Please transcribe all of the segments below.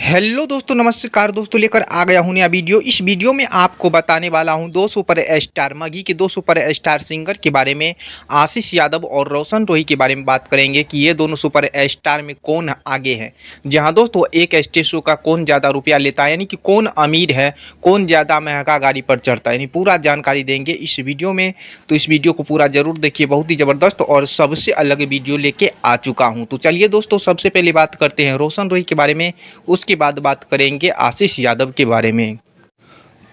Hello दोस्तों, नमस्कार दोस्तों। लेकर आ गया हूँ नया वीडियो। इस वीडियो में आपको बताने वाला हूँ दो सुपर स्टार मगी के दो सुपर स्टार सिंगर के बारे में। आशीष यादव और रोशन रोही के बारे में बात करेंगे कि ये दोनों सुपर स्टार में कौन आगे है। जहाँ दोस्तों एक स्टेज शो का कौन ज़्यादा रुपया लेता है, यानी कि कौन अमीर है, कौन ज़्यादा महंगा गाड़ी पर चढ़ता है, यानी पूरा जानकारी देंगे इस वीडियो में। तो इस वीडियो को पूरा जरूर देखिए, बहुत ही ज़बरदस्त और सबसे अलग वीडियो लेके आ चुका हूँ। तो चलिए दोस्तों, सबसे पहले बात करते हैं रोशन रोही के बारे में, उसके बाद बात करेंगे आशीष यादव के बारे में।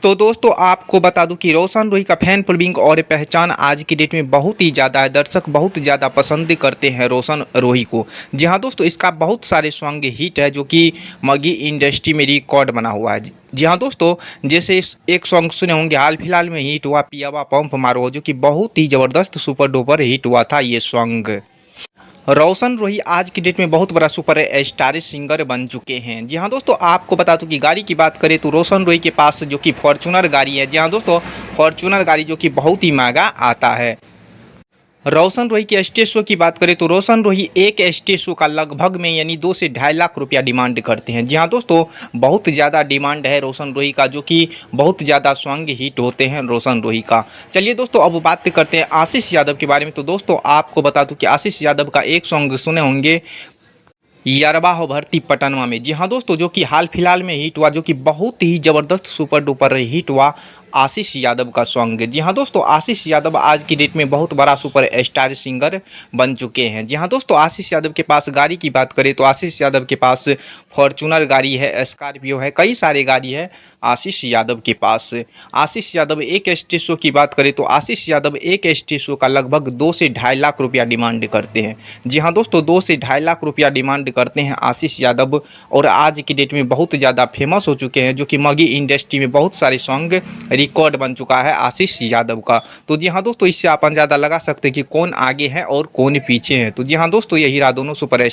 तो दोस्तों आपको बता दूं कि रोशन रोही का फैन फॉलोइंग और पहचान आज की डेट में बहुत ही ज़्यादा है। दर्शक बहुत ज़्यादा पसंद करते हैं रोशन रोही को। जी हाँ दोस्तों, इसका बहुत सारे सॉन्ग हिट है जो कि मगी इंडस्ट्री में रिकॉर्ड बना हुआ है। जी हाँ दोस्तों, जैसे एक सॉन्ग सुने होंगे, हाल फिलहाल में हिट हुआ पियावा पंप मारो, जो कि बहुत ही ज़बरदस्त सुपर डुपर हिट हुआ था ये सॉन्ग। रोशन रोही आज की डेट में बहुत बड़ा सुपर स्टार सिंगर बन चुके हैं। जी हाँ दोस्तों, आपको बता दूं कि गाड़ी की बात करें तो रोशन रोही के पास जो कि फॉर्च्यूनर गाड़ी है। जी हाँ दोस्तों, फॉर्च्यूनर गाड़ी जो कि बहुत ही महंगा आता है। रोशन रोही के स्टेज शो की बात करें तो रोशन रोही एक स्टेज शो का लगभग में यानी 2 से 2.5 लाख रुपया डिमांड करते हैं। जी हाँ दोस्तों, बहुत ज़्यादा डिमांड है रोशन रोही का, जो कि बहुत ज़्यादा सॉन्ग हिट होते हैं रोशन रोही का। चलिए दोस्तों, अब बात करते हैं आशीष यादव के बारे में। तो दोस्तों आपको बता दूं कि आशीष यादव का एक सॉन्ग सुने होंगे, यारबा हो भर्ती पटनवा में। जी हाँ दोस्तों, जो कि हाल फिलहाल में हिट हुआ, जो कि बहुत ही ज़बरदस्त सुपर डुपर हिट हुआ आशीष यादव का सॉन्ग। जी हाँ दोस्तों, आशीष यादव आज की डेट में बहुत बड़ा सुपर स्टार सिंगर बन चुके हैं। जी हाँ दोस्तों, आशीष यादव के पास गाड़ी की बात करें तो आशीष यादव के पास फॉर्चूनर गाड़ी है, स्कॉर्पियो है, कई सारे गाड़ी है आशीष यादव के पास। आशीष यादव एक स्टेज शो की बात करें तो आशीष यादव एक स्टेज शो का लगभग 2 से 2.5 लाख रुपया डिमांड करते हैं। जी हाँ दोस्तों, 2 से 2.5 लाख रुपया डिमांड करते हैं आशीष यादव, और आज की डेट में बहुत ज़्यादा फेमस हो चुके हैं, जो कि मगी इंडस्ट्री में बहुत सारे सॉन्ग रिकॉर्ड बन चुका है आशीष यादव का। तो जी हाँ दोस्तों, इससे आप अंदाजा लगा सकते हैं कि कौन आगे है और कौन पीछे है। तो जी हाँ दोस्तों, यही रहा दोनों सुपर